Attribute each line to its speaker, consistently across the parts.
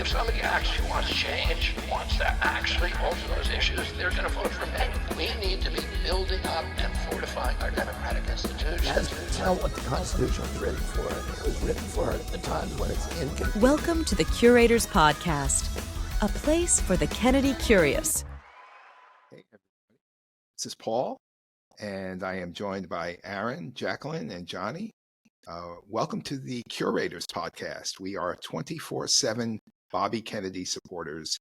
Speaker 1: if somebody actually wants change, wants to actually alter those issues, they're going to vote for me. We need to be building up and fortifying our democratic institutions.
Speaker 2: That's not what the Constitution was written for. It was written for at the times when it's inconvenient.
Speaker 3: Welcome to the Curators Podcast, a place for the Kennedy curious.
Speaker 4: Hey, everybody. This is Paul, and I am joined by Aaron, Jacqueline, and Jonny. Welcome to the Curators Podcast. We are 24/7 Bobby Kennedy supporters.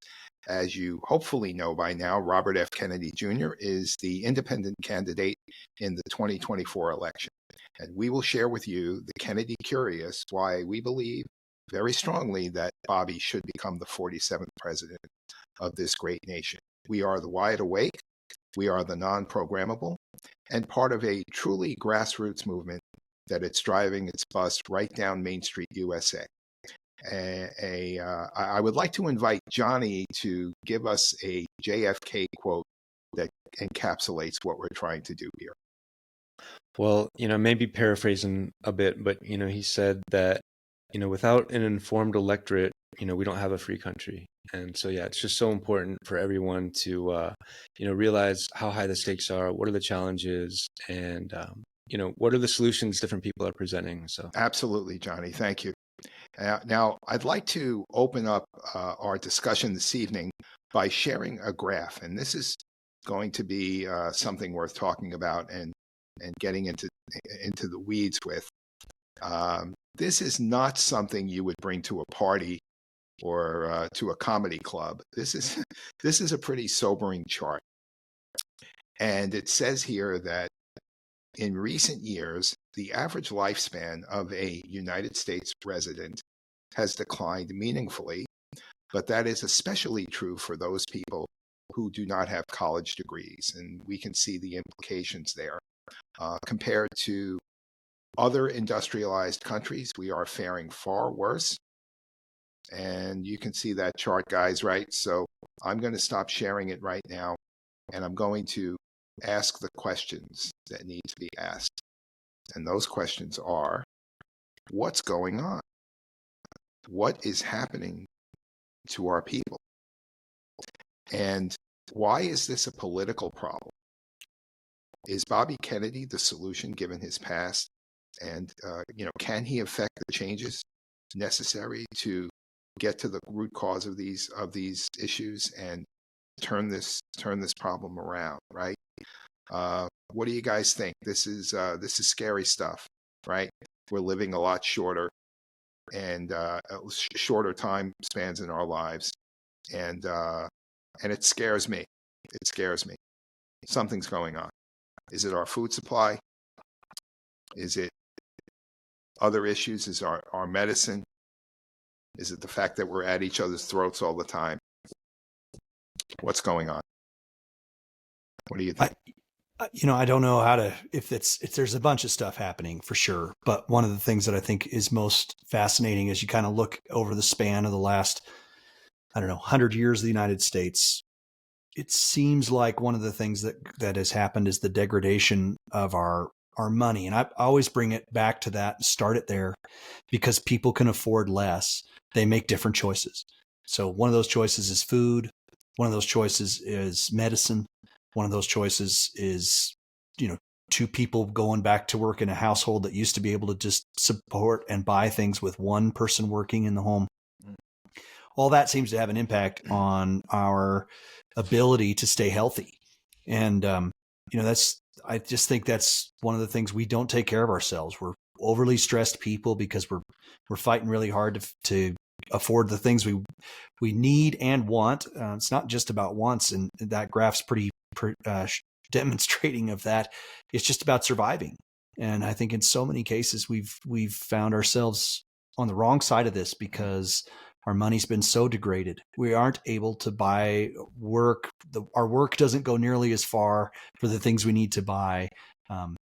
Speaker 4: As you hopefully know by now, Robert F. Kennedy Jr. is the independent candidate in the 2024 election. And we will share with you, the Kennedy curious, why we believe very strongly that Bobby should become the 47th president of this great nation. We are the wide awake, we are the non-programmable, and part of a truly grassroots movement that it's driving its bus right down Main Street, USA. I would like to invite Jonny to give us a JFK quote that encapsulates what we're trying to do here.
Speaker 5: Well, maybe paraphrasing a bit, but, he said that, without an informed electorate, we don't have a free country. And so, yeah, it's just so important for everyone to, realize how high the stakes are, what are the challenges, and, what are the solutions different people are presenting. So
Speaker 4: absolutely, Jonny. Thank you. Now, I'd like to open up our discussion this evening by sharing a graph. And this is going to be something worth talking about and getting into the weeds with. This is not something you would bring to a party or to a comedy club. This is a pretty sobering chart. And it says here that in recent years, the average lifespan of a United States resident has declined meaningfully, but that is especially true for those people who do not have college degrees, and we can see the implications there. Compared to other industrialized countries, we are faring far worse, and you can see that chart, guys, right? So I'm going to stop sharing it right now, and I'm going to ask the questions that need to be asked. And those questions are, what's going on? What is happening to our people? And why is this a political problem? Is Bobby Kennedy the solution given his past? And, can he affect the changes necessary to get to the root cause of these issues and turn this problem around, right? What do you guys think? This is scary stuff, right? We're living a lot shorter and shorter time spans in our lives, and it scares me. It scares me. Something's going on. Is it our food supply? Is it other issues? Is our medicine? Is it the fact that we're at each other's throats all the time? What's going on? What do you think?
Speaker 6: I don't know if there's a bunch of stuff happening for sure. But one of the things that I think is most fascinating is you kind of look over the span of the last, 100 years of the United States. It seems like one of the things that has happened is the degradation of our money. And I always bring it back to that and start it there because people can afford less. They make different choices. So one of those choices is food. One of those choices is medicine. One of those choices is, two people going back to work in a household that used to be able to just support and buy things with one person working in the home. All that seems to have an impact on our ability to stay healthy. And, I just think that's one of the things we don't take care of ourselves. We're overly stressed people because we're fighting really hard to afford the things we need and want. It's not just about wants, and that graph's pretty demonstrating of that. It's just about surviving. And I think in so many cases we've found ourselves on the wrong side of this because our money's been so degraded. We aren't able to buy work. Our work doesn't go nearly as far for the things we need to buy.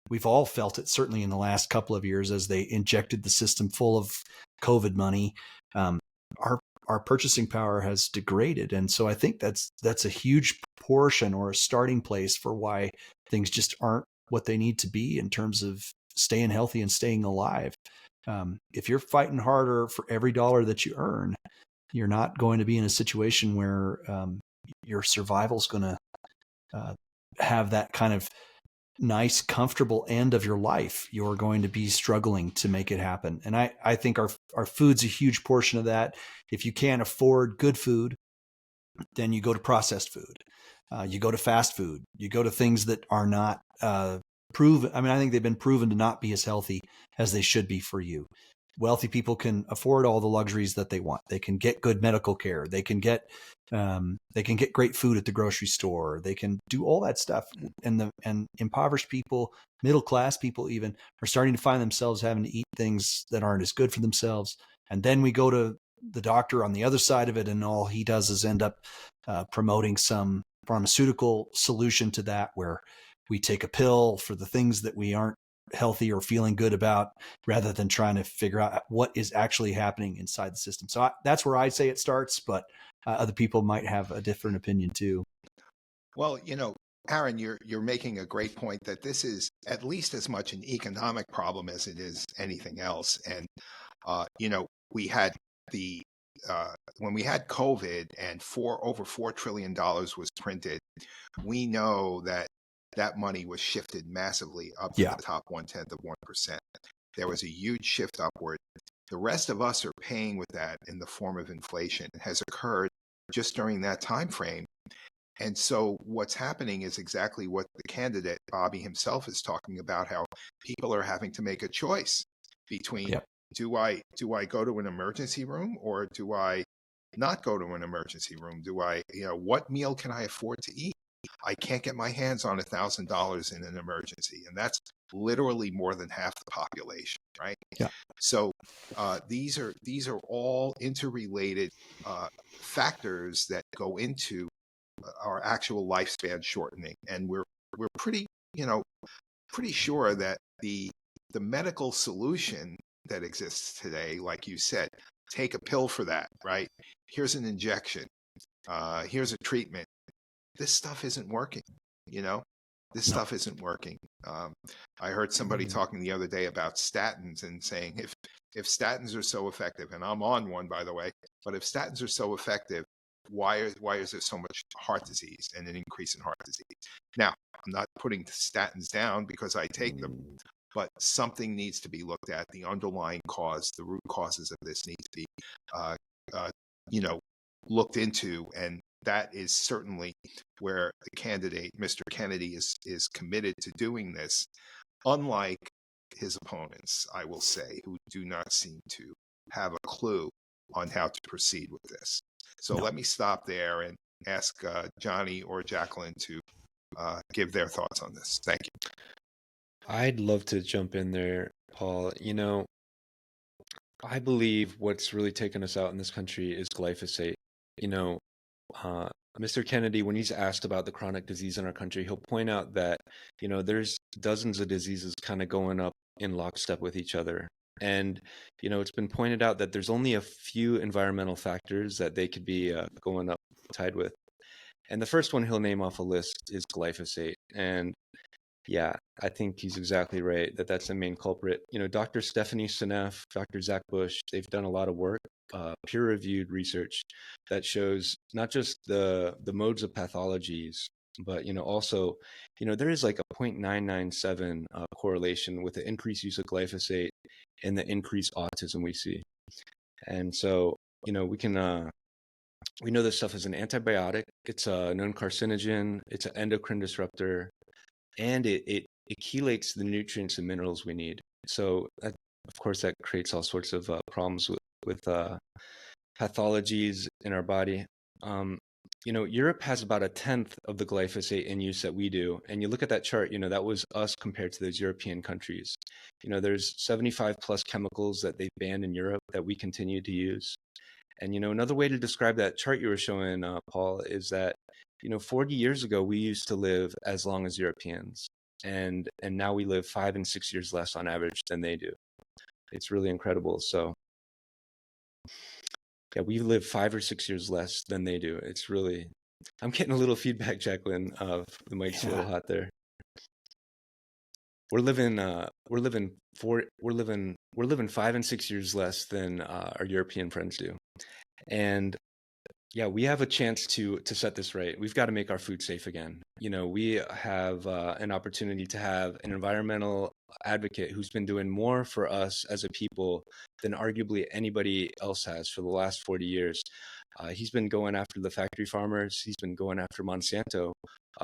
Speaker 6: We've all felt it, certainly in the last couple of years, as they injected the system full of COVID money. Our purchasing power has degraded. And so I think that's a huge portion or a starting place for why things just aren't what they need to be in terms of staying healthy and staying alive. If you're fighting harder for every dollar that you earn, You're not going to be in a situation where your survival is going to have that kind of nice, comfortable end of your life. You're going to be struggling to make it happen. And I think our food's a huge portion of that. If you can't afford good food, then you go to processed food. You go to fast food. You go to things that are not proven. I mean, I think they've been proven to not be as healthy as they should be for you. Wealthy people can afford all the luxuries that they want. They can get good medical care. They can get great food at the grocery store. They can do all that stuff. And impoverished people, middle class people even, are starting to find themselves having to eat things that aren't as good for themselves. And then we go to the doctor on the other side of it, and all he does is end up promoting some pharmaceutical solution to that, where we take a pill for the things that we aren't healthy or feeling good about, rather than trying to figure out what is actually happening inside the system. So that's where I'd say it starts, but other people might have a different opinion too.
Speaker 4: Well, Aaron, you're making a great point that this is at least as much an economic problem as it is anything else. And we had when we had COVID and over $4 trillion was printed, we know that money was shifted massively up to the top 0.1%. There was a huge shift upward. The rest of us are paying with that in the form of inflation. It has occurred just during that time frame. And so what's happening is exactly what the candidate, Bobby himself, is talking about, how people are having to make a choice between do I go to an emergency room, or do I not go to an emergency room? What meal can I afford to eat? I can't get my hands on $1,000 in an emergency, and that's literally more than half the population, right?
Speaker 6: Yeah.
Speaker 4: So these are all interrelated factors that go into our actual lifespan shortening, and we're pretty sure that the medical solution that exists today, like you said, take a pill for that, right? Here's an injection. Here's a treatment. This stuff isn't working, This stuff isn't working. I heard somebody talking the other day about statins and saying if statins are so effective, and I'm on one, by the way, but if statins are so effective, why is there so much heart disease and an increase in heart disease? Now, I'm not putting statins down because I take them, but something needs to be looked at. The underlying cause, the root causes of this need to be, looked into, and that is certainly where the candidate, Mr. Kennedy, is committed to doing this, unlike his opponents, I will say, who do not seem to have a clue on how to proceed with this. So let me stop there and ask Jonny or Jacqueline to give their thoughts on this. Thank you.
Speaker 5: I'd love to jump in there, Paul. I believe what's really taken us out in this country is glyphosate. Mr. Kennedy, when he's asked about the chronic disease in our country, he'll point out that, there's dozens of diseases kind of going up in lockstep with each other. And, it's been pointed out that there's only a few environmental factors that they could be going up tied with. And the first one he'll name off a list is glyphosate. And yeah, I think he's exactly right that that's the main culprit. Dr. Stephanie Seneff, Dr. Zach Bush, they've done a lot of work, peer-reviewed research that shows not just the modes of pathologies, but also there is like a 0.997 correlation with the increased use of glyphosate and the increased autism we see. And so we know this stuff is an antibiotic. It's a known carcinogen. It's an endocrine disruptor. And it chelates the nutrients and minerals we need. So, of course, that creates all sorts of problems with pathologies in our body. Europe has about 1/10 of the glyphosate in use that we do. And you look at that chart, that was us compared to those European countries. There's 75 plus chemicals that they've banned in Europe that we continue to use. And, another way to describe that chart you were showing, Paul, is that 40 years ago, we used to live as long as Europeans, and now we live 5 and 6 years less on average than they do. It's really incredible. So yeah, we live 5 or 6 years less than they do. It's really, I'm getting a little feedback, Jacqueline, of the mic's a little hot there. We're living 5 and 6 years less than our European friends do. And yeah, we have a chance to set this right. We've got to make our food safe again. We have an opportunity to have an environmental advocate who's been doing more for us as a people than arguably anybody else has for the last 40 years. He's been going after the factory farmers. He's been going after Monsanto,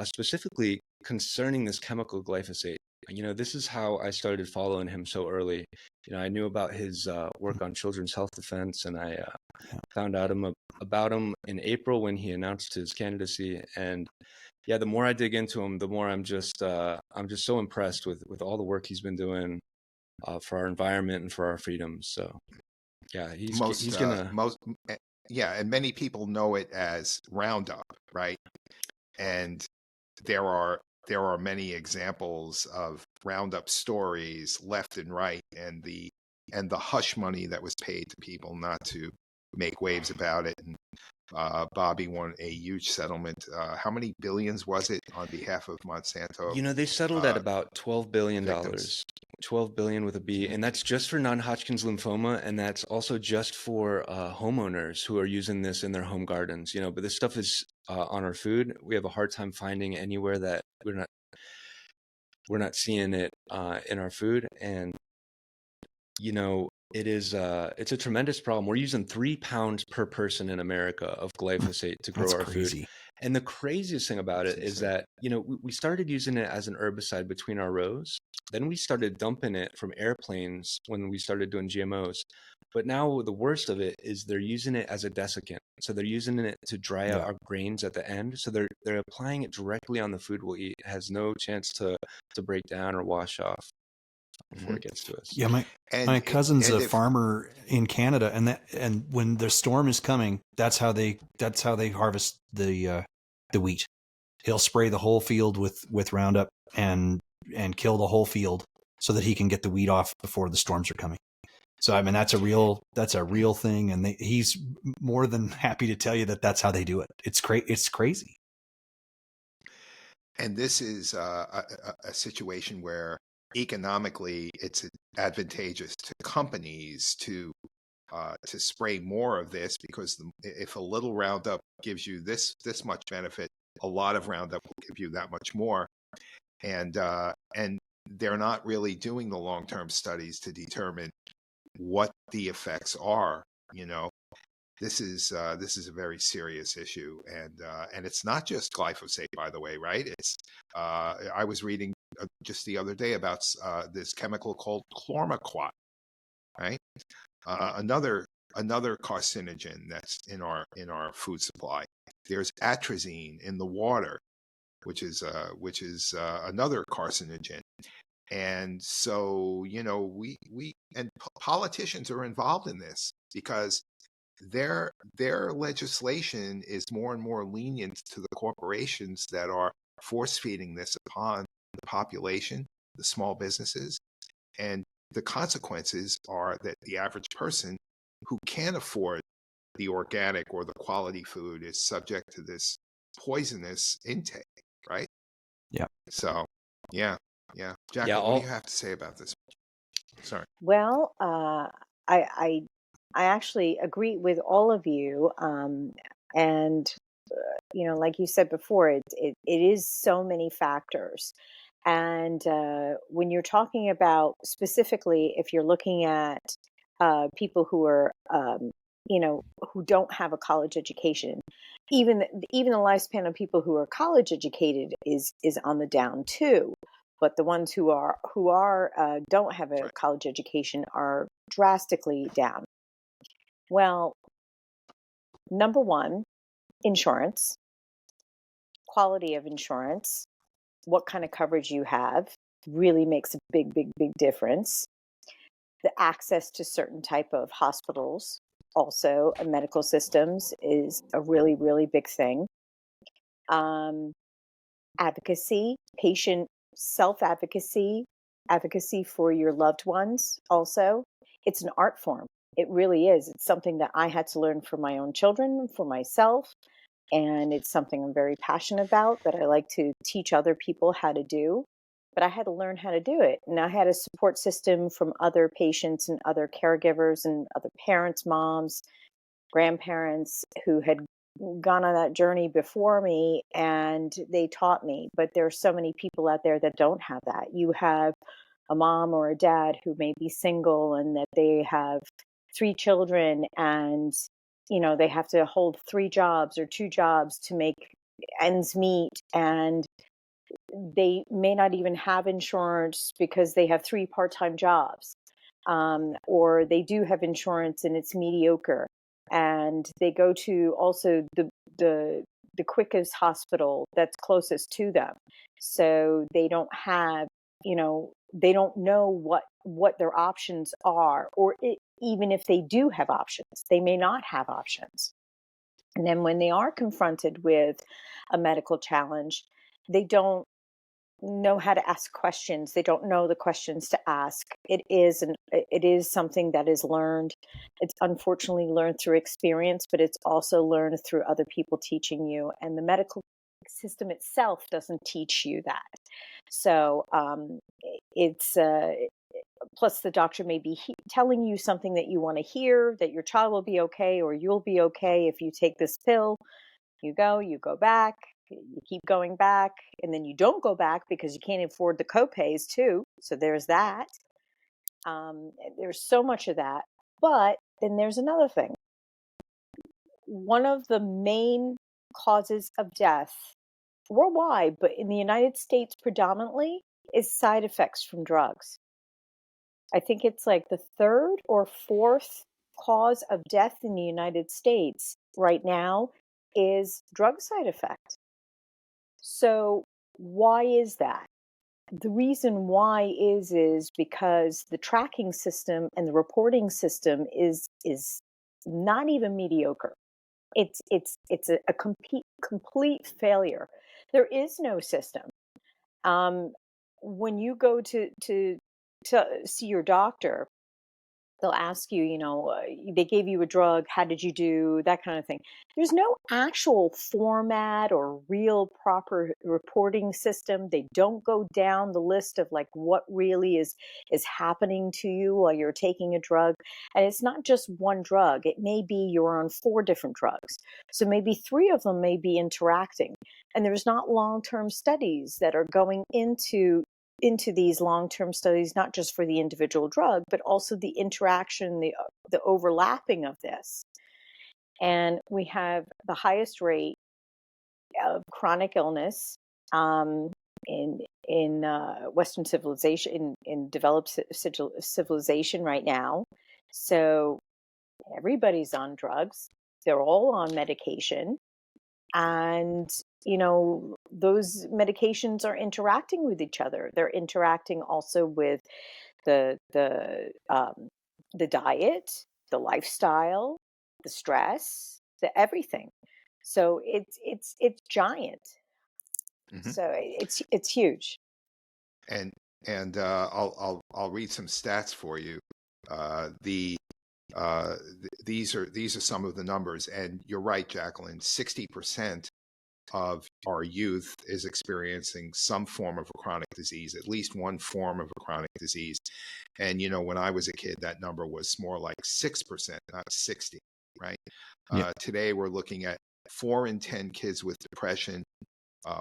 Speaker 5: specifically concerning this chemical glyphosate. This is how I started following him so early. I knew about his work on children's health defense, and I found out about him in April when he announced his candidacy. And yeah, the more I dig into him, the more I'm just so impressed with all the work he's been doing for our environment and for our freedoms. So yeah, he's gonna
Speaker 4: yeah, and many people know it as Roundup, right? And there are many examples of Roundup stories left and right, and the hush money that was paid to people not to make waves about it. And Bobby won a huge settlement. How many billions was it on behalf of Monsanto?
Speaker 5: They settled at about $12 billion.
Speaker 4: Victims.
Speaker 5: 12 billion with a B, and that's just for non-Hodgkin's lymphoma, and that's also just for homeowners who are using this in their home gardens. But this stuff is on our food. We have a hard time finding anywhere that we're not seeing it in our food, and it's a tremendous problem. We're using 3 pounds per person in America of glyphosate to grow our
Speaker 6: crazy.
Speaker 5: food. And the craziest thing about it is that, we started using it as an herbicide between our rows. Then we started dumping it from airplanes when we started doing GMOs. But now the worst of it is they're using it as a desiccant. So they're using it to dry out our grains at the end. So they're applying it directly on the food we'll eat. It has no chance to break down or wash off before it gets to us.
Speaker 6: Yeah, my cousin's a farmer in Canada, and when the storm is coming, that's how they harvest the wheat. He'll spray the whole field with Roundup and kill the whole field so that he can get the wheat off before the storms are coming. So I mean that's a real thing, and he's more than happy to tell you that that's how they do it. It's crazy.
Speaker 4: And this is a situation where economically it's advantageous to companies to spray more of this, because if a little Roundup gives you this much benefit, a lot of Roundup will give you that much more. And they're not really doing the long-term studies to determine what the effects are. This is a very serious issue, and it's not just glyphosate, by the way, right? It's I was reading just the other day about this chemical called chlormequat, right? Another carcinogen that's in our food supply. There's atrazine in the water, which is another carcinogen. And so we and politicians are involved in this because their legislation is more and more lenient to the corporations that are force feeding this upon the population, the small businesses, and the consequences are that the average person who can't afford the organic or the quality food is subject to this poisonous intake, right?
Speaker 6: Yeah.
Speaker 4: So, yeah. Jacqueline, what do you have to say about this? Sorry.
Speaker 7: Well, I actually agree with all of you, and like you said before, it is so many factors. And when you're talking about specifically, if you're looking at people who are, who don't have a college education, even the lifespan of people who are college educated is on the down too. But the ones who don't have a college education are drastically down. Well, number one, insurance, quality of insurance, what kind of coverage you have really makes a big, big, big difference. The access to certain type of hospitals, also medical systems, is a really, really big thing. Advocacy, patient self-advocacy, advocacy for your loved ones also. It's an art form. It really is. It's something that I had to learn for my own children, for myself, and it's something I'm very passionate about, that I like to teach other people how to do. But I had to learn how to do it. And I had a support system from other patients and other caregivers and other parents, moms, grandparents who had gone on that journey before me, and they taught me. But there's so many people out there that don't have that. You have a mom or a dad who may be single and that they have 3 children, and they have to hold 3 jobs or 2 jobs to make ends meet, and they may not even have insurance because they have 3 part-time jobs, or they do have insurance and it's mediocre, and they go to also the quickest hospital that's closest to them, so they don't have, they don't know what their options are, or even if they do have options, they may not have options. And then when they are confronted with a medical challenge, they don't know how to ask questions. They don't know the questions to ask. It is something that is learned. It's unfortunately learned through experience, but it's also learned through other people teaching you. And the medical system itself doesn't teach you that. So it's plus the doctor may be telling you something that you want to hear, that your child will be okay, or you'll be okay if you take this pill. You go back, you keep going back, and then you don't go back because you can't afford the copays too. So there's that. There's so much of that. But then there's another thing. One of the main causes of death worldwide, but in the United States predominantly, is side effects from drugs. I think it's like the 3rd or 4th cause of death in the United States right now is drug side effect. So why is that? The reason why is because the tracking system and the reporting system is not even mediocre. It's a complete failure. There is no system. When you go to see your doctor, they'll ask you, they gave you a drug, how did you do, that kind of thing. There's no actual format or real proper reporting system. They don't go down the list of like what really is happening to you while you're taking a drug. And it's not just one drug. It may be you're on 4 different drugs. So maybe 3 of them may be interacting. And there's not long-term studies that are going into these long-term studies, not just for the individual drug, but also the interaction, the overlapping of this. And we have the highest rate of chronic illness in Western civilization, in developed civilization right now. So everybody's on drugs. They're all on medication. And those medications are interacting with each other. They're interacting also with the diet, the lifestyle, the stress, the everything. So it's giant. Mm-hmm. So it's huge.
Speaker 4: And I'll read some stats for you. These are some of the numbers, and you're right, Jacqueline. 60% of our youth is experiencing some form of a chronic disease, at least one form of a chronic disease. And when I was a kid, that number was more like 6%, not 60, right? Yeah. Today we're looking at 4 in 10 kids with depression,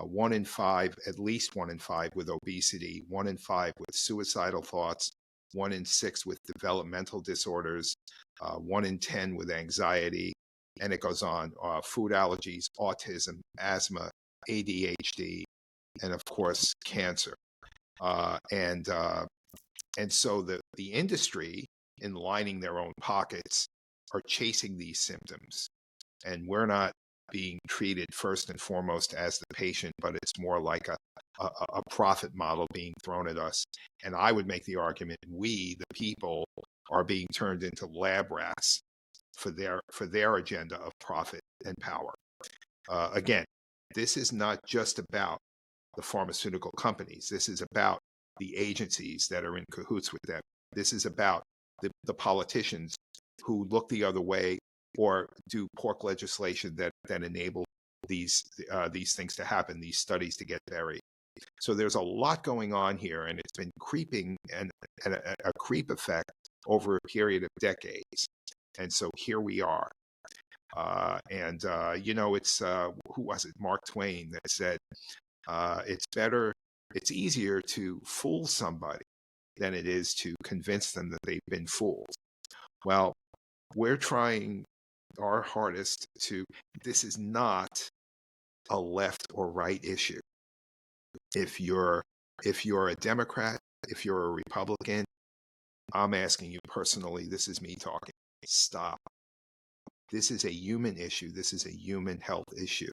Speaker 4: 1 in 5, at least 1 in 5 with obesity, 1 in 5 with suicidal thoughts, 1 in 6 with developmental disorders, 1 in 10 with anxiety, and it goes on. Food allergies, autism, asthma, ADHD, and of course cancer. And so the industry, in lining their own pockets, are chasing these symptoms, and we're not being treated first and foremost as the patient, but it's more like a profit model being thrown at us. And I would make the argument we, the people, are being turned into lab rats for their agenda of profit and power. Again, this is not just about the pharmaceutical companies. This is about the agencies that are in cahoots with them. This is about the politicians who look the other way or do pork legislation that enable these things to happen, these studies to get buried. So there's a lot going on here, and it's been creeping and a creep effect over a period of decades. And so here we are. It's who was it? Mark Twain that said, it's easier to fool somebody than it is to convince them that they've been fooled. Well, we're trying our hardest this is not a left or right issue. If you're a Democrat, if you're a Republican, I'm asking you personally, this is me talking, stop. This is a human issue. This is a human health issue.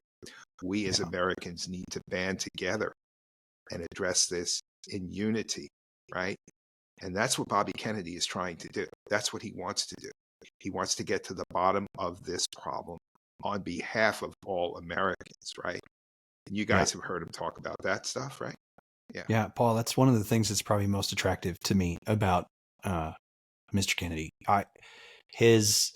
Speaker 4: We as Americans need to band together and address this in unity, right? And that's what Bobby Kennedy is trying to do. That's what he wants to do. He wants to get to the bottom of this problem on behalf of all Americans, right? And you guys have heard him talk about that stuff, right?
Speaker 6: Yeah, Paul, that's one of the things that's probably most attractive to me about Mr. Kennedy. His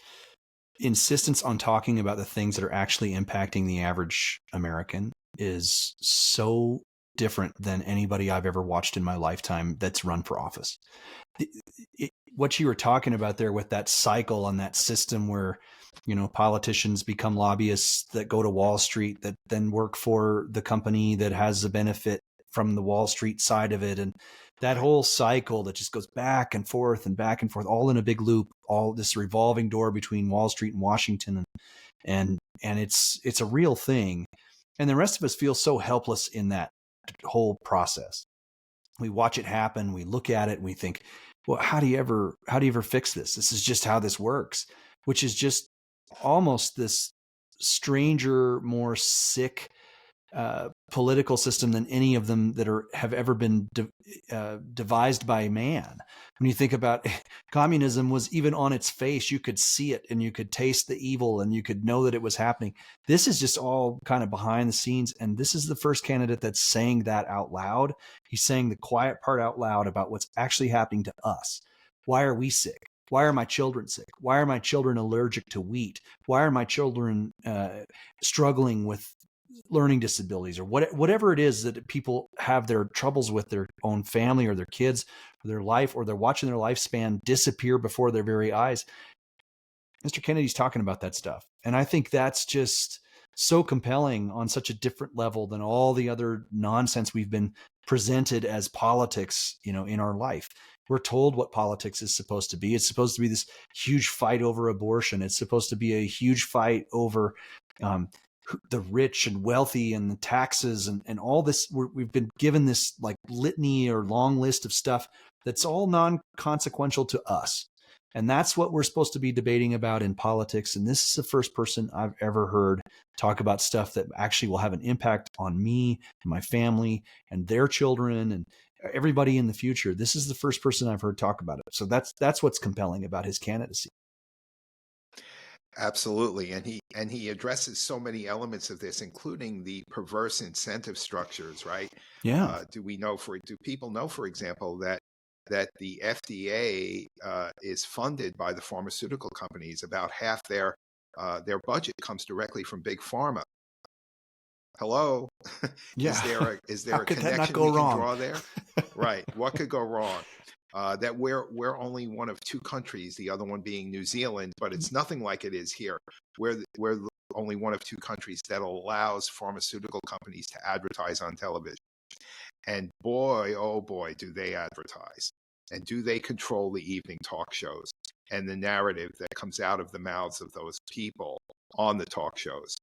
Speaker 6: insistence on talking about the things that are actually impacting the average American is so different than anybody I've ever watched in my lifetime that's run for office. What you were talking about there with that cycle and that system where, politicians become lobbyists that go to Wall Street that then work for the company that has the benefit from the Wall Street side of it. And that whole cycle that just goes back and forth, all in a big loop, all this revolving door between Wall Street and Washington. And it's a real thing. And the rest of us feel so helpless in that whole process. We watch it happen. We look at it and we think, well, how do you ever fix this? This is just how this works, which is just almost this stranger, more sick political system than any of them that have ever been devised by man. When you think about communism, was even on its face, you could see it and you could taste the evil and you could know that it was happening. This is just all kind of behind the scenes. And this is the first candidate that's saying that out loud. He's saying the quiet part out loud about what's actually happening to us. Why are we sick? Why are my children sick? Why are my children allergic to wheat? Why are my children struggling with learning disabilities or whatever it is that people have their troubles with their own family or their kids or their life, or they're watching their lifespan disappear before their very eyes. Mr. Kennedy's talking about that stuff. And I think that's just so compelling on such a different level than all the other nonsense we've been presented as politics, in our life. We're told what politics is supposed to be. It's supposed to be this huge fight over abortion. It's supposed to be a huge fight over the rich and wealthy and the taxes and all this. We've been given this like litany or long list of stuff that's all non-consequential to us. And that's what we're supposed to be debating about in politics. And this is the first person I've ever heard talk about stuff that actually will have an impact on me and my family and their children and everybody in the future. This is the first person I've heard talk about it. So that's what's compelling about his candidacy.
Speaker 4: Absolutely. And he addresses so many elements of this, including the perverse incentive structures, right?
Speaker 6: Yeah.
Speaker 4: Do people know, for example, that the FDA is funded by the pharmaceutical companies? About half their budget comes directly from big pharma. Hello?
Speaker 6: Yeah.
Speaker 4: Is there a connection we can draw there? Right. What could go wrong? That we're only one of two countries, the other one being New Zealand, but it's nothing like it is here. We're only one of two countries that allows pharmaceutical companies to advertise on television. And boy, oh boy, do they advertise. And do they control the evening talk shows and the narrative that comes out of the mouths of those people on the talk shows.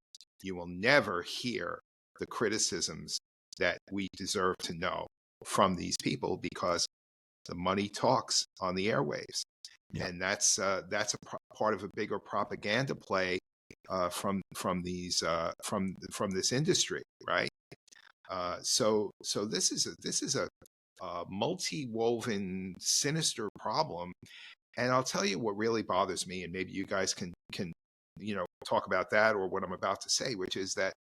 Speaker 4: You will never hear the criticisms that we deserve to know from these people, because the money talks on the airwaves. Yeah. And that's part of a bigger propaganda play from this industry, right? So this is a multi-woven, sinister problem. And I'll tell you what really bothers me, and maybe you guys can talk about that or what I'm about to say, which is that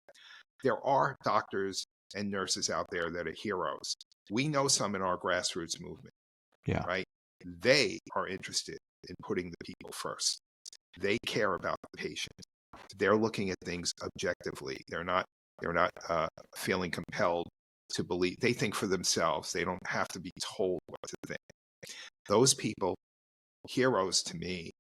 Speaker 4: there are doctors and nurses out there that are heroes. We know some in our grassroots movement.
Speaker 6: Yeah.
Speaker 4: Right. They are interested in putting the people first. They care about the patient. They're looking at things objectively. They're not feeling compelled to believe. They think for themselves. They don't have to be told what to think. Those people, heroes to me,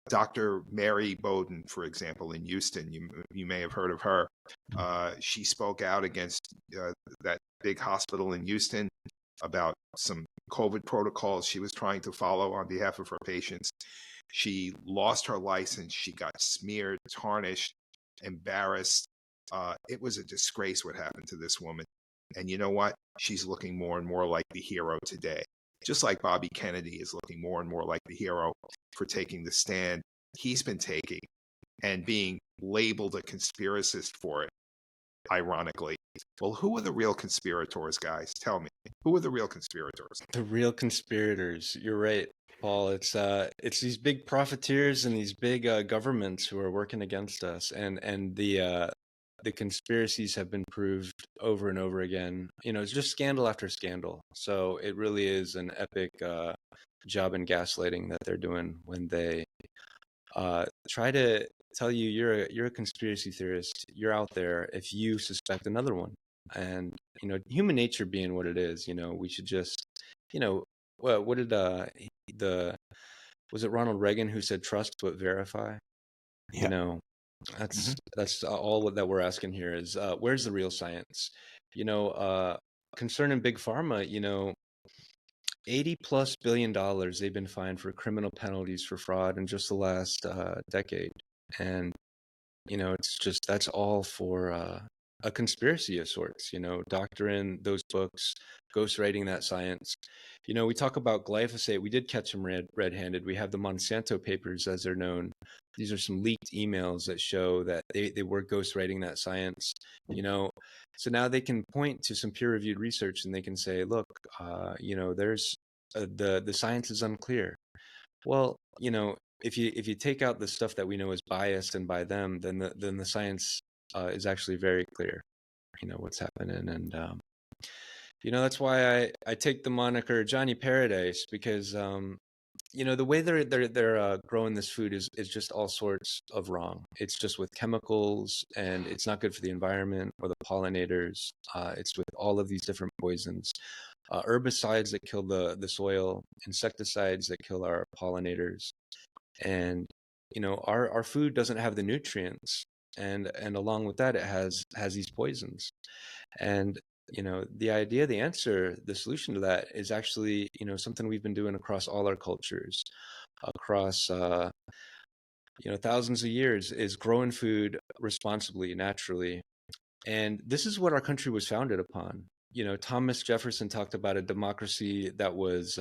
Speaker 4: Dr. Mary Bowden, for example, in Houston, you may have heard of her. She spoke out against that big hospital in Houston about some COVID protocols she was trying to follow on behalf of her patients. She lost her license. She got smeared, tarnished, embarrassed. It was a disgrace what happened to this woman. And you know what? She's looking more and more like the hero today. Just like Bobby Kennedy is looking more and more like the hero for taking the stand he's been taking and being labeled a conspiracist for it, ironically. Well, who are the real conspirators, guys? Tell me. Who are the real conspirators?
Speaker 5: The real conspirators. You're right, Paul. It's these big profiteers and these big governments who are working against us, and the conspiracies have been proved over and over again. It's just scandal after scandal. So it really is an epic job in gaslighting that they're doing when they try to tell you you're a conspiracy theorist. You're out there if you suspect another one. And human nature being what it is, we should just, what did was it Ronald Reagan who said trust but verify?
Speaker 6: Yeah.
Speaker 5: That's all that we're asking here is where's the real science? Concerning big pharma, $80+ billion they've been fined for criminal penalties for fraud in just the last decade. And it's just, that's all for a conspiracy of sorts, doctoring those books, ghostwriting that science. We talk about glyphosate. We did catch them red-handed. We have the Monsanto papers, as they're known. These are some leaked emails that show that they were ghostwriting that science, So now they can point to some peer-reviewed research and they can say, look, there's the science is unclear. Well, if you take out the stuff that we know is biased and by them, then the science is actually very clear. What's happening, and that's why I take the moniker Jonny Paradise, because the way they're growing this food is just all sorts of wrong. It's just with chemicals, and it's not good for the environment or the pollinators. It's with all of these different poisons, herbicides that kill the soil, insecticides that kill our pollinators, and our food doesn't have the nutrients, and along with that, it has these poisons, and the answer, the solution to that is actually, something we've been doing across all our cultures, across, thousands of years, is growing food responsibly, naturally. And this is what our country was founded upon. Thomas Jefferson talked about a democracy that was,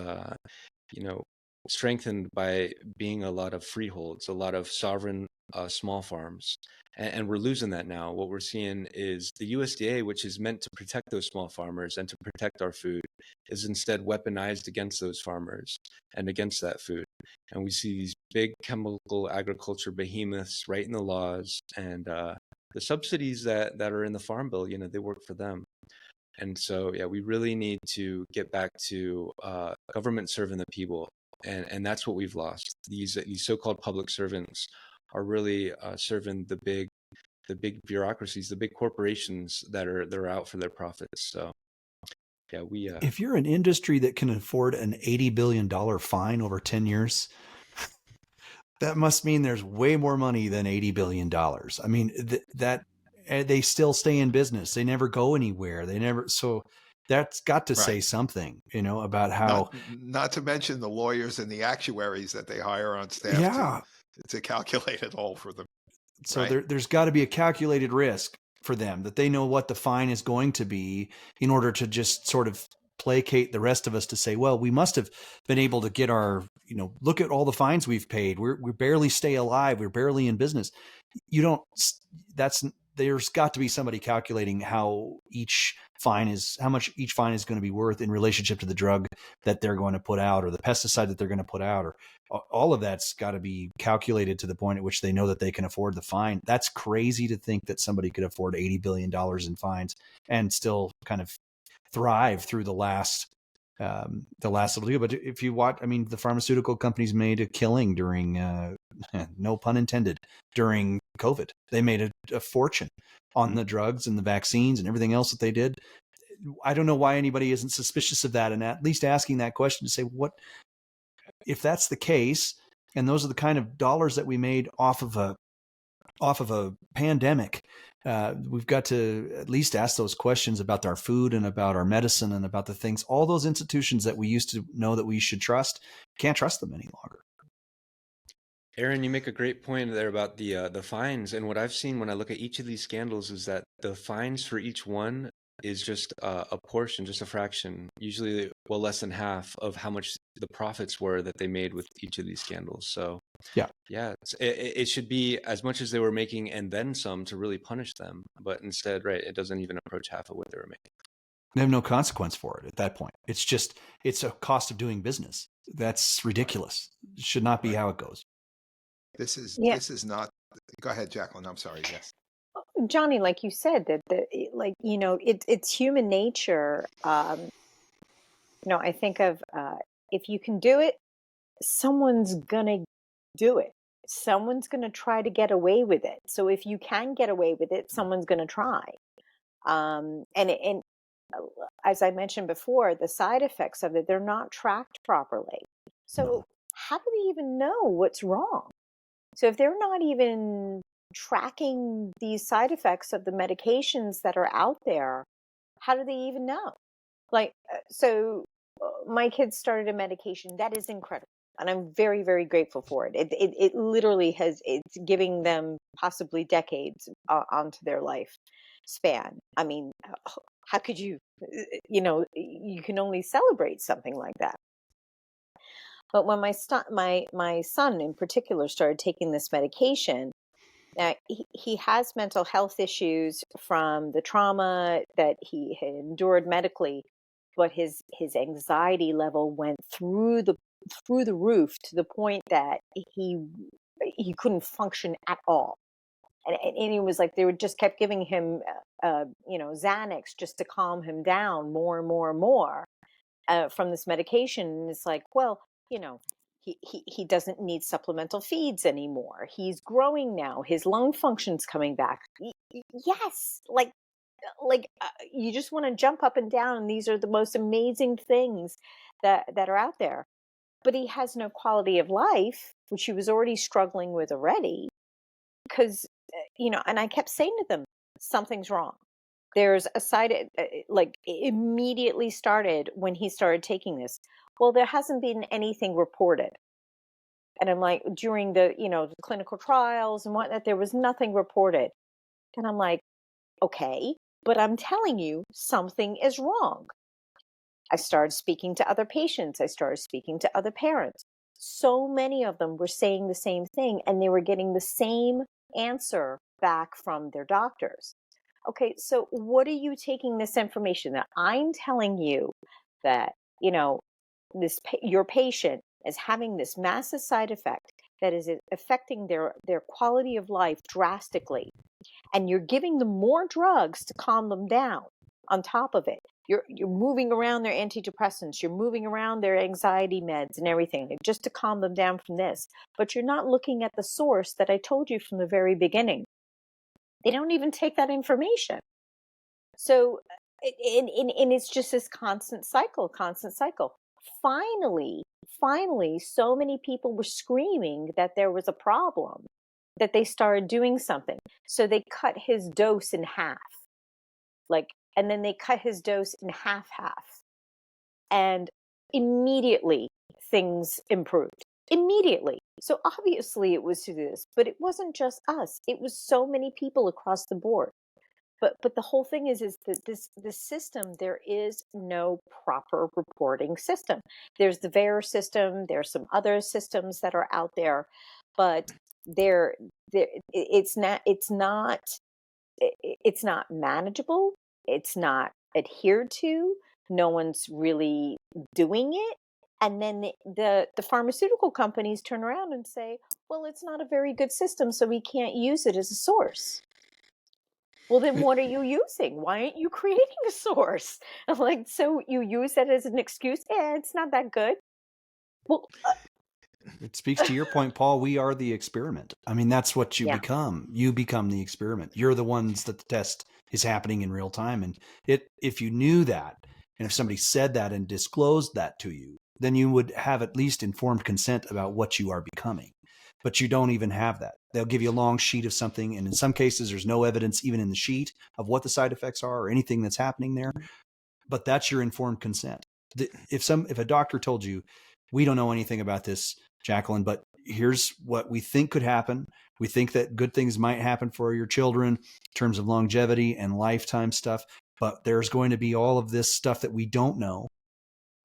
Speaker 5: strengthened by being a lot of freeholds, a lot of sovereign small farms. And we're losing that now. What we're seeing is the USDA, which is meant to protect those small farmers and to protect our food, is instead weaponized against those farmers and against that food. And we see these big chemical agriculture behemoths writing the laws, and the subsidies that are in the Farm Bill, they work for them. And so, yeah, we really need to get back to government serving the people. And that's what we've lost. These so-called public servants are really serving the big bureaucracies, the big corporations that are out for their profits. So, yeah,
Speaker 6: if you're an industry that can afford an $80 billion fine over 10 years, that must mean there's way more money than $80 billion. I mean, that they still stay in business. They never go anywhere. So that's got to say something, about how.
Speaker 4: Not to mention the lawyers and the actuaries that they hire on staff to calculate it all for them.
Speaker 6: So there's got to be a calculated risk for them, that they know what the fine is going to be, in order to just sort of placate the rest of us to say, well, we must have been able to get our, look at all the fines we've paid. We barely stay alive. We're barely in business. There's got to be somebody calculating how much each fine is going to be worth in relationship to the drug that they're going to put out, or the pesticide that they're going to put out, or all of that's got to be calculated to the point at which they know that they can afford the fine. That's crazy to think that somebody could afford $80 billion in fines and still kind of thrive through the last little deal. But if you watch, the pharmaceutical companies made a killing during, no pun intended, during COVID. They made a fortune on the drugs and the vaccines and everything else that they did. I don't know why anybody isn't suspicious of that, and at least asking that question to say, what if that's the case? And those are the kind of dollars that we made off of a pandemic. We've got to at least ask those questions about our food and about our medicine and about the things, all those institutions that we used to know that we should trust, can't trust them any longer.
Speaker 5: Aaron, you make a great point there about the fines. And what I've seen when I look at each of these scandals is that the fines for each one is just a portion, just a fraction, usually less than half of how much the profits were that they made with each of these scandals. So yeah, it should be as much as they were making and then some to really punish them. But instead, right, it doesn't even approach half of what they were making.
Speaker 6: They have no consequence for it at that point. It's a cost of doing business. That's ridiculous. It should not be how it goes.
Speaker 4: This is not. Go ahead, Jacqueline. I'm sorry. Yes.
Speaker 7: Jonny, like you said, it's human nature. I think of if you can do it, someone's gonna do it. Someone's gonna try to get away with it. So if you can get away with it, someone's gonna try. And as I mentioned before, the side effects of it, they're not tracked properly. So how do they even know what's wrong? So if they're not even tracking these side effects of the medications that are out there, how do they even know? My kids started a medication that is incredible, and I'm very, very grateful for it. It literally it's giving them possibly decades onto their life span. I mean, how could you can only celebrate something like that. But when my son in particular started taking this medication, he has mental health issues from the trauma that he had endured medically, but his anxiety level went through the roof to the point that he couldn't function at all. And he was like, they would just kept giving him, Xanax just to calm him down more and more and more from this medication. And it's like, well, he doesn't need supplemental feeds anymore. He's growing now. His lung function's coming back. Yes, you just want to jump up and down. And these are the most amazing things that are out there. But he has no quality of life, which he was already struggling with already. Because, and I kept saying to them, something's wrong. There's a side, immediately started when he started taking this. Well, there hasn't been anything reported. And I'm like, during the clinical trials and whatnot, there was nothing reported. And I'm like, okay, but I'm telling you, something is wrong. I started speaking to other patients. I started speaking to other parents. So many of them were saying the same thing, and they were getting the same answer back from their doctors. Okay, so what are you taking this information that I'm telling you that, your patient is having this massive side effect that is affecting their quality of life drastically, and you're giving them more drugs to calm them down on top of it. You're moving around their antidepressants, you're moving around their anxiety meds and everything just to calm them down from this. But you're not looking at the source that I told you from the very beginning. They don't even take that information. So, and it's just this constant cycle. Finally, so many people were screaming that there was a problem, that they started doing something. So they cut his dose in half. And then they cut his dose in half. And immediately things improved. Immediately. So obviously it was through this, but it wasn't just us. It was so many people across the board. But the whole thing is that this system, there is no proper reporting system. There's the VAERS system. There's some other systems that are out there, but it's not manageable. It's not adhered to. No one's really doing it. And then the pharmaceutical companies turn around and say, well, it's not a very good system, so we can't use it as a source. Well, then what are you using? Why aren't you creating a source? So you use that as an excuse? Yeah, it's not that good. Well,
Speaker 6: it speaks to your point, Paul. We are the experiment. I mean, that's what you become. You become the experiment. You're the ones that the test is happening in real time. And if you knew that, and if somebody said that and disclosed that to you, then you would have at least informed consent about what you are becoming. But you don't even have that. They'll give you a long sheet of something, and in some cases, there's no evidence even in the sheet of what the side effects are or anything that's happening there. But that's your informed consent. If a doctor told you, we don't know anything about this, Jacqueline, but here's what we think could happen. We think that good things might happen for your children in terms of longevity and lifetime stuff, but there's going to be all of this stuff that we don't know.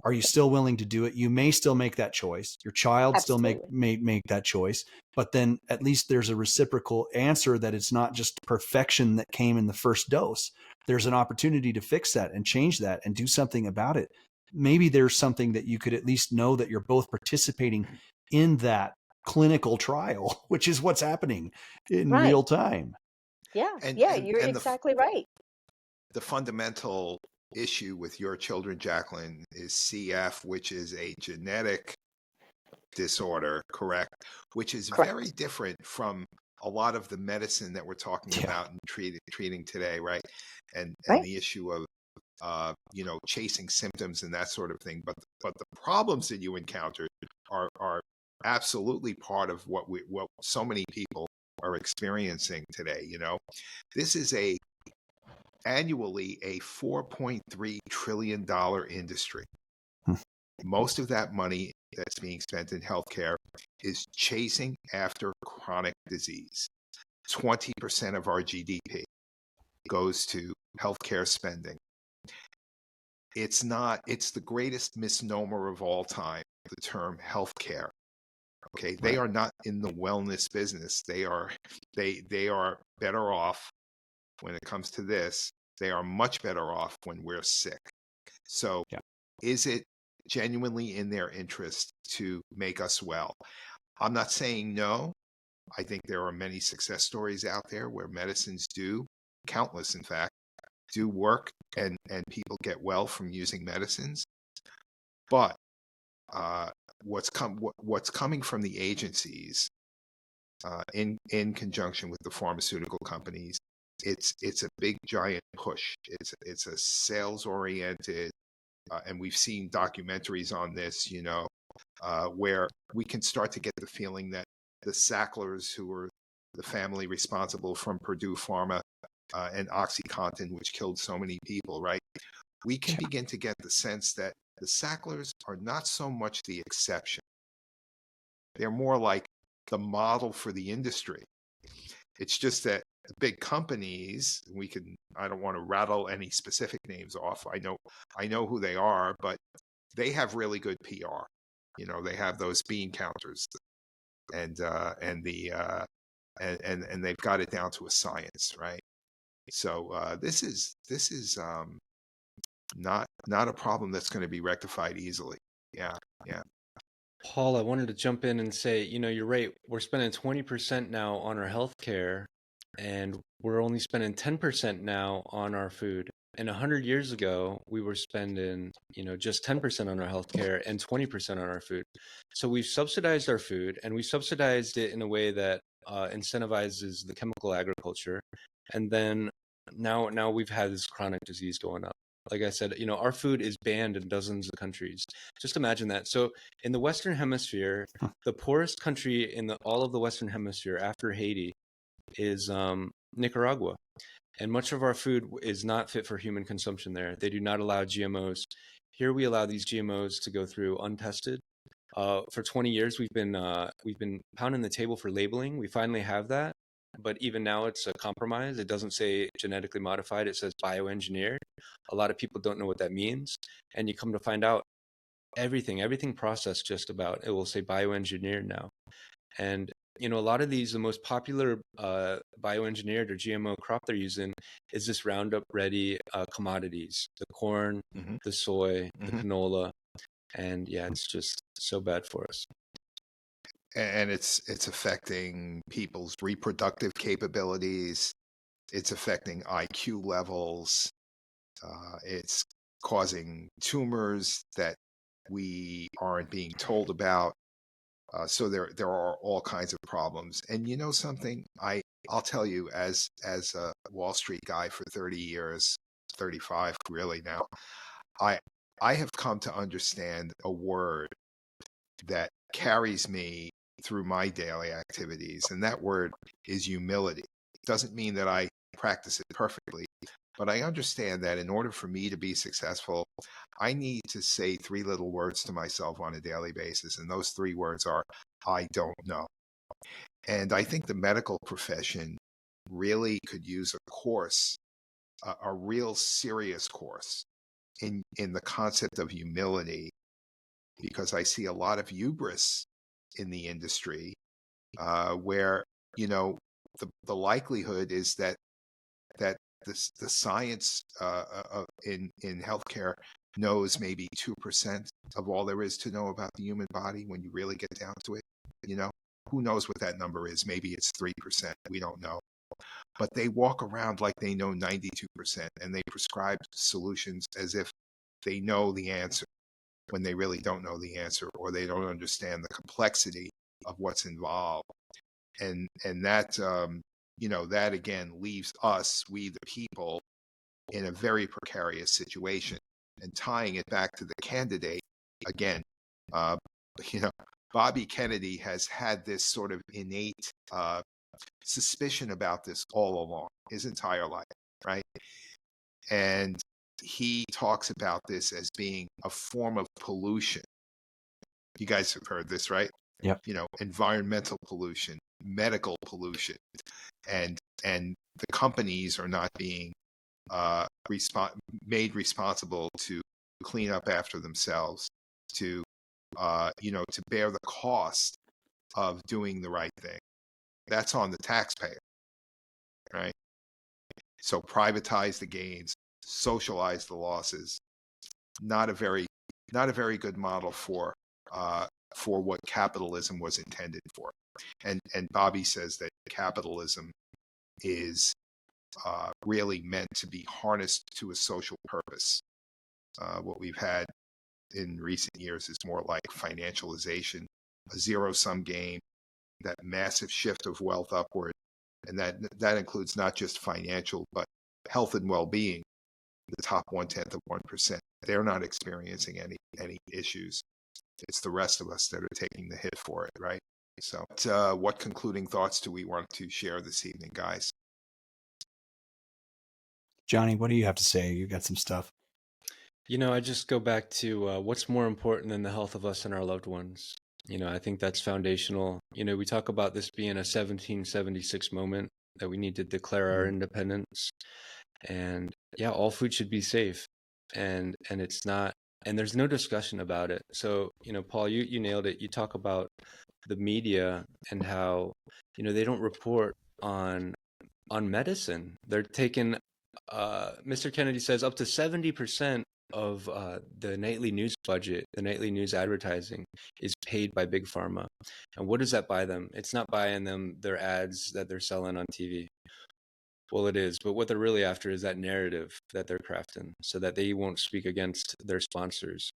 Speaker 6: Are you still willing to do it? You may still make that choice. Your child
Speaker 7: Absolutely.
Speaker 6: still may make that choice, but then at least there's a reciprocal answer that it's not just perfection that came in the first dose. There's an opportunity to fix that and change that and do something about it. Maybe there's something that you could at least know that you're both participating in that clinical trial, which is what's happening in
Speaker 7: Right.
Speaker 6: real time.
Speaker 7: Yeah.
Speaker 4: And
Speaker 7: Yeah.
Speaker 4: and
Speaker 7: You're
Speaker 4: and
Speaker 7: exactly right.
Speaker 4: the fundamental issue with your children, Jacqueline, is CF, which is a genetic disorder, correct? Which is
Speaker 7: Correct.
Speaker 4: very different from a lot of the medicine that we're talking
Speaker 6: Yeah.
Speaker 4: about and treating today, right? And
Speaker 7: Right.
Speaker 4: the issue of chasing symptoms and that sort of thing. But the problems that you encountered are absolutely part of what so many people are experiencing today. This is annually a $4.3 trillion industry. Most of that money that's being spent in healthcare is chasing after chronic disease. 20% of our GDP goes to healthcare spending. It's the greatest misnomer of all time, the term healthcare. Okay, they are not in the wellness business. They are better off when it comes to this. They are much better off when we're sick. So is it genuinely in their interest to make us well? I'm not saying no. I think there are many success stories out there where medicines do, countless in fact, do work and people get well from using medicines. But what's coming from the agencies in conjunction with the pharmaceutical companies, it's a big giant push. It's a sales oriented, and we've seen documentaries on this, where we can start to get the feeling that the Sacklers, who were the family responsible from Purdue Pharma and OxyContin, which killed so many people, right? We can begin to get the sense that the Sacklers are not so much the exception. They're more like the model for the industry. It's just that the big companies, I don't want to rattle any specific names off. I know who they are, but they have really good PR. They have those bean counters and they've got it down to a science, right? So this is not a problem that's going to be rectified easily. Yeah.
Speaker 5: Paul, I wanted to jump in and say, you're right. We're spending 20% now on our healthcare, and we're only spending 10% now on our food. And 100 years ago, we were spending, just 10% on our healthcare and 20% on our food. So we've subsidized our food, and we subsidized it in a way that incentivizes the chemical agriculture. And then now we've had this chronic disease going up. Like I said, our food is banned in dozens of countries. Just imagine that. So in the Western Hemisphere, the poorest country in all of the Western Hemisphere after Haiti is Nicaragua. And much of our food is not fit for human consumption there. They do not allow GMOs. Here we allow these GMOs to go through untested. For 20 years, we've been pounding the table for labeling. We finally have that. But even now it's a compromise. It doesn't say genetically modified. It says bioengineered. A lot of people don't know what that means. And you come to find out everything processed just about, it will say bioengineered now. And, a lot of these, the most popular bioengineered or GMO crop they're using is this Roundup Ready commodities, the corn, the soy, the canola. And yeah, it's just so bad for us.
Speaker 4: And it's affecting people's reproductive capabilities. It's affecting IQ levels. It's causing tumors that we aren't being told about. So there are all kinds of problems. And you know something? I'll tell you, as a Wall Street guy for 30 years, 35 really now, I have come to understand a word that carries me through my daily activities, and that word is humility. It doesn't mean that I practice it perfectly, but I understand that in order for me to be successful, I need to say three little words to myself on a daily basis, and those three words are, I don't know. And I think the medical profession really could use a course, a real serious course in the concept of humility, because I see a lot of hubris in the industry, where the likelihood is that the science in healthcare knows maybe 2% of all there is to know about the human body when you really get down to it. Who knows what that number is? Maybe it's 3%. We don't know. But they walk around like they know 92%, and they prescribe solutions as if they know the answer when they really don't know the answer, or they don't understand the complexity of what's involved. And that that again leaves us, we the people, in a very precarious situation. And tying it back to the candidate again, Bobby Kennedy has had this sort of innate suspicion about this all along, his entire life, right? And he talks about this as being a form of pollution. You guys have heard this, right?
Speaker 6: Yep.
Speaker 4: Environmental pollution, medical pollution, and the companies are not being made responsible to clean up after themselves, to to bear the cost of doing the right thing. That's on the taxpayer, right? So privatize the gains, socialize the losses. Not a very good model for what capitalism was intended for. And Bobby says that capitalism is really meant to be harnessed to a social purpose. What we've had in recent years is more like financialization, a zero-sum game, that massive shift of wealth upward, and that includes not just financial, but health and well-being. The top 1/10 of 1%, they're not experiencing any issues. It's the rest of us that are taking the hit for it, right? So, what concluding thoughts do we want to share this evening, guys?
Speaker 6: Jonny, what do you have to say? You got some stuff.
Speaker 5: I just go back to what's more important than the health of us and our loved ones. I think that's foundational. We talk about this being a 1776 moment, that we need to declare our independence. And yeah, all food should be safe. And it's not, and there's no discussion about it. So, Paul, you nailed it. You talk about the media and how, they don't report on medicine. They're taking, Mr. Kennedy says, up to 70% of the nightly news budget, the nightly news advertising, is paid by Big Pharma. And what does that buy them? It's not buying them their ads that they're selling on TV. Well, it is, but what they're really after is that narrative that they're crafting so that they won't speak against their sponsors.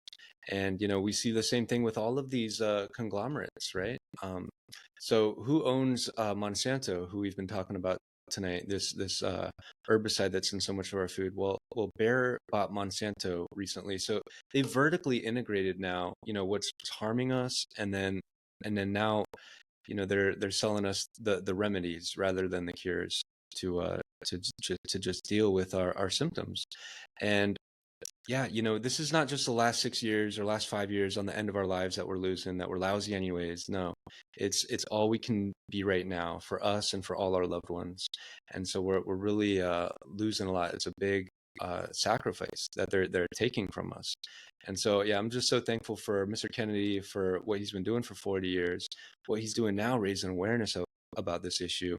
Speaker 5: And, we see the same thing with all of these conglomerates, right? So who owns Monsanto, who we've been talking about tonight, this herbicide that's in so much of our food? Well, Bayer bought Monsanto recently. So they vertically integrated now, what's harming us. And then now, they're selling us the remedies rather than the cures to just deal with our symptoms. And yeah, this is not just the last 6 years or last 5 years on the end of our lives that we're losing, that we're lousy anyways. No, it's all we can be right now for us and for all our loved ones. And so we're really losing a lot. It's a big sacrifice that they're taking from us. And so, yeah, I'm just so thankful for Mr. Kennedy, for what he's been doing for 40 years, what he's doing now, raising awareness about this issue.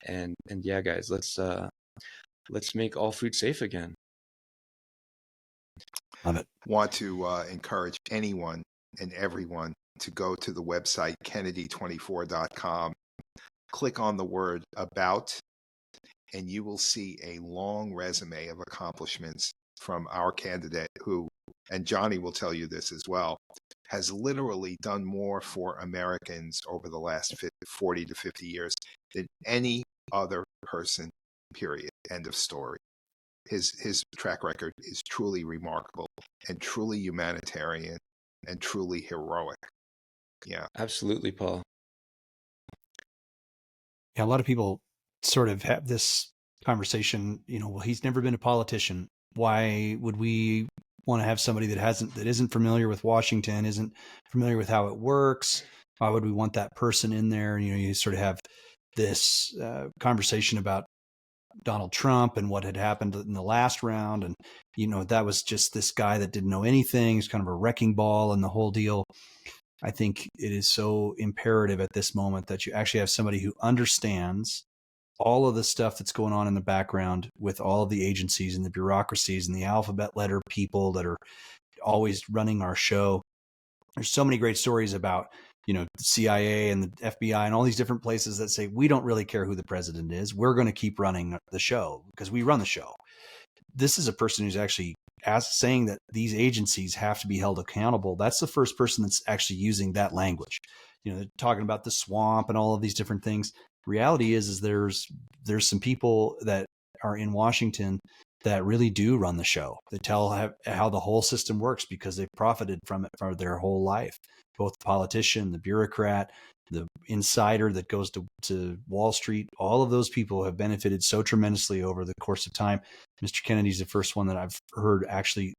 Speaker 5: And yeah, guys, let's make all food safe again.
Speaker 6: Love it.
Speaker 4: Want to encourage anyone and everyone to go to the website kennedy24.com, click on the word about, and you will see a long resume of accomplishments from our candidate who, and Jonny will tell you this as well, has literally done more for Americans over the last 40 to 50 years than any other person, period. End of story. his track record is truly remarkable and truly humanitarian and truly heroic. Yeah.
Speaker 5: Absolutely, Paul.
Speaker 6: Yeah, a lot of people sort of have this conversation, well, he's never been a politician. Why would we want to have somebody that isn't familiar with Washington, isn't familiar with how it works? Why would we want that person in there? You sort of have this conversation about Donald Trump and what had happened in the last round. And, that was just this guy that didn't know anything. He's kind of a wrecking ball and the whole deal. I think it is so imperative at this moment that you actually have somebody who understands all of the stuff that's going on in the background with all of the agencies and the bureaucracies and the alphabet letter people that are always running our show. There's so many great stories about, the CIA and the FBI and all these different places that say, we don't really care who the president is. We're going to keep running the show because we run the show. This is a person who's actually saying that these agencies have to be held accountable. That's the first person that's actually using that language. Talking about the swamp and all of these different things. Reality is there's some people that are in Washington that really do run the show, that tell how the whole system works because they've profited from it for their whole life. Both the politician, the bureaucrat, the insider that goes to Wall Street, all of those people have benefited so tremendously over the course of time. Mr. Kennedy's the first one that I've heard actually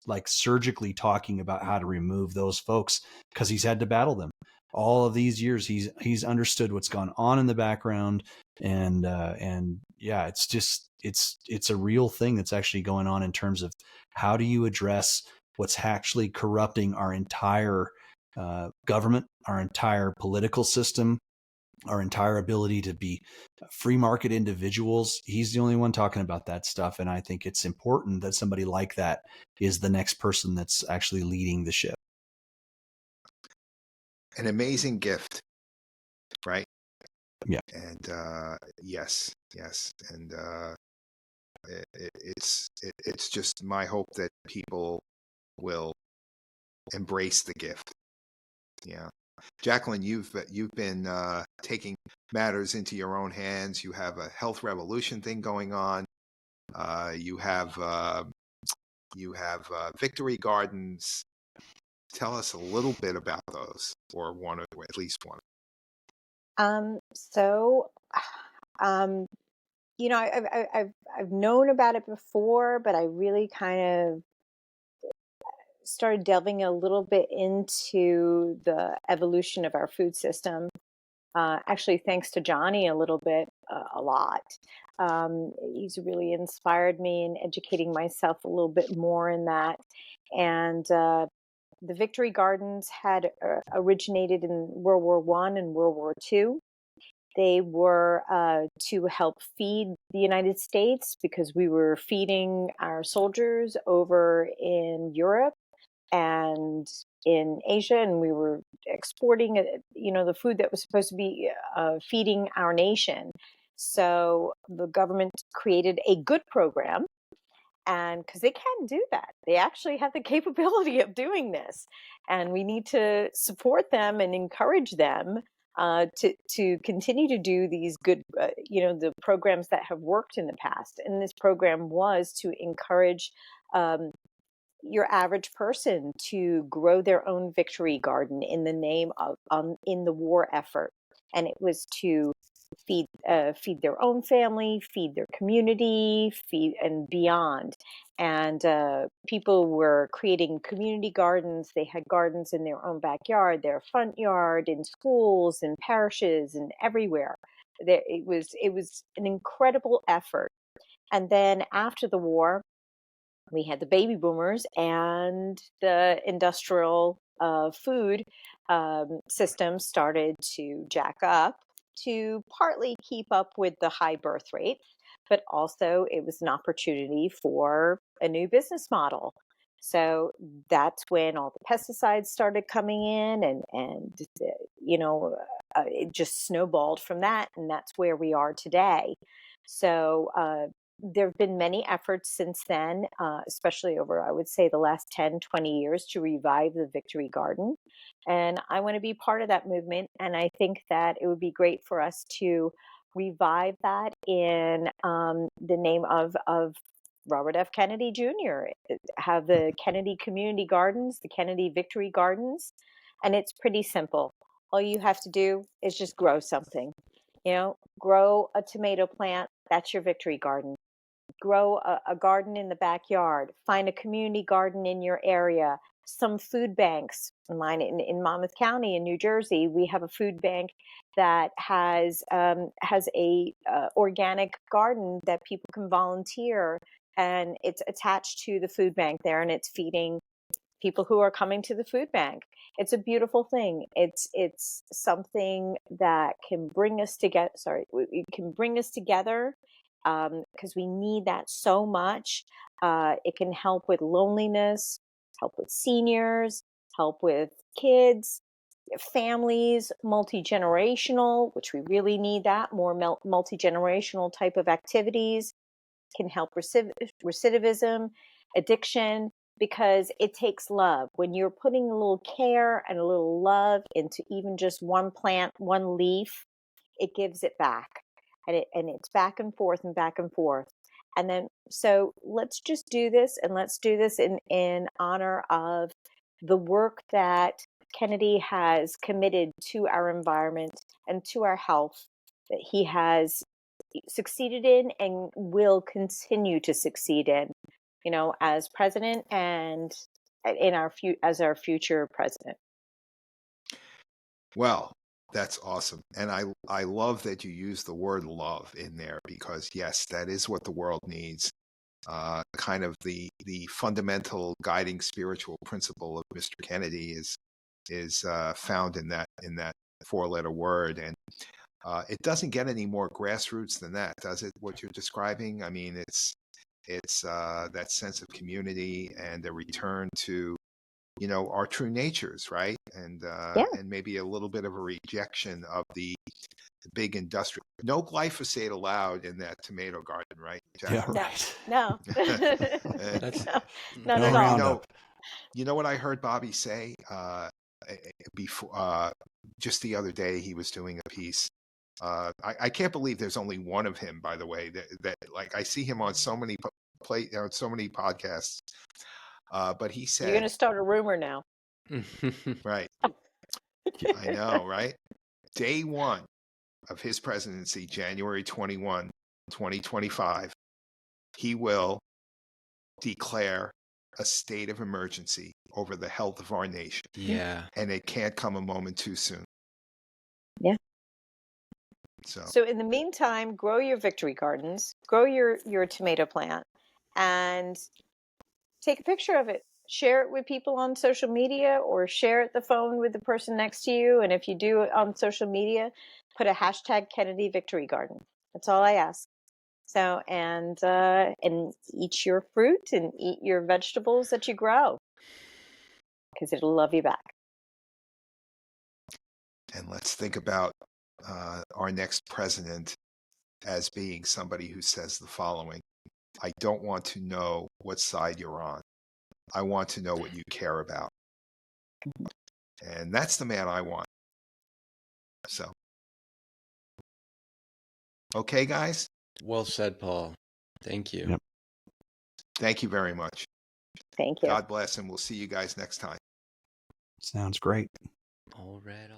Speaker 6: like surgically talking about how to remove those folks because he's had to battle them. All of these years, he's understood what's gone on in the background, and yeah, it's a real thing that's actually going on in terms of how do you address what's actually corrupting our entire government, our entire political system, our entire ability to be free market individuals. He's the only one talking about that stuff, and I think it's important that somebody like that is the next person that's actually leading the ship.
Speaker 4: An amazing gift, right?
Speaker 6: Yeah.
Speaker 4: And yes, and it's just my hope that people will embrace the gift. Yeah, Jacqueline, you've been taking matters into your own hands. You have a health revolution thing going on. You have victory gardens. Tell us a little bit about those, or at least one.
Speaker 7: So, I've known about it before, but I really kind of started delving a little bit into the evolution of our food system. Actually, thanks to Johnny a little bit, a lot. He's really inspired me in educating myself a little bit more in that. And the Victory Gardens had originated in World War I and World War II. They were to help feed the United States because we were feeding our soldiers over in Europe and in Asia, and we were exporting, the food that was supposed to be feeding our nation. So the government created a good program, and because they can do that, they actually have the capability of doing this, and we need to support them and encourage them to continue to do these good, the programs that have worked in the past. And this program was to encourage your average person to grow their own victory garden in the name of in the war effort, and it was to feed their own family, feed their community, feed and beyond. And people were creating community gardens. They had gardens in their own backyard, their front yard, in schools and parishes and everywhere. It was an incredible effort. And then after the war, we had the baby boomers, and the industrial food system started to jack up to partly keep up with the high birth rates, but also it was an opportunity for a new business model. So that's when all the pesticides started coming in, and it just snowballed from that, and that's where we are today. So there have been many efforts since then, especially over, I would say, the last 10, 20 years to revive the Victory Garden. And I want to be part of that movement. And I think that it would be great for us to revive that in the name of Robert F. Kennedy Jr. have the Kennedy Community Gardens, the Kennedy Victory Gardens, and it's pretty simple. All you have to do is just grow something. Grow a tomato plant. That's your victory garden. Grow a garden in the backyard. Find a community garden in your area. Some food banks. Mine in Monmouth County in New Jersey, we have a food bank that has a organic garden that people can volunteer, and it's attached to the food bank there, and it's feeding people who are coming to the food bank. It's a beautiful thing. It's something that can bring us together. It can bring us together because we need that so much. It can help with loneliness, help with seniors, help with kids, families, multi-generational, which we really need that, more multi-generational type of activities, can help recidivism, addiction, because it takes love. When you're putting a little care and a little love into even just one plant, one leaf, it gives it back. And it's back and forth and back and forth. And then, so let's just do this, and let's do this in honor of the work that Kennedy has committed to our environment and to our health, that he has succeeded in and will continue to succeed in, as president and as our future president.
Speaker 4: Well, that's awesome. And I love that you use the word love in there, because yes, that is what the world needs. Kind of the fundamental guiding spiritual principle of Mr. Kennedy is found in that 4-letter word. And it doesn't get any more grassroots than that, does it? What you're describing? I mean, it's that sense of community and a return to, our true natures, right? And and maybe a little bit of a rejection of the big industrial. No glyphosate allowed in that tomato garden, right, Jacqueline?
Speaker 6: Yeah, right.
Speaker 7: No.
Speaker 5: That's
Speaker 7: Not
Speaker 6: No
Speaker 7: at all.
Speaker 6: Roundup.
Speaker 4: You know what I heard Bobby say before? Just the other day, he was doing a piece. I can't believe there's only one of him, by the way. That like I see him on so many so many podcasts. But he said,
Speaker 7: You're going to start a rumor now.
Speaker 4: right? I know, right? Day one of his presidency, January 21, 2025, he will declare a state of emergency over the health of our nation.
Speaker 5: Yeah.
Speaker 4: And it can't come a moment too soon.
Speaker 7: Yeah.
Speaker 4: So
Speaker 7: in the meantime, grow your victory gardens, grow your tomato plant, and take a picture of it. Share it with people on social media, or share it the phone with the person next to you. And if you do it on social media, put a hashtag Kennedy Victory Garden. That's all I ask. So, and eat your fruit and eat your vegetables that you grow, because it'll love you back.
Speaker 4: And let's think about our next president as being somebody who says the following: I don't want to know what side you're on. I want to know what you care about. And that's the man I want. So, okay, guys?
Speaker 5: Well said, Paul. Thank you.
Speaker 6: Yep.
Speaker 4: Thank you very much.
Speaker 7: Thank you.
Speaker 4: God bless, and we'll see you guys next time.
Speaker 6: Sounds great.
Speaker 5: All right.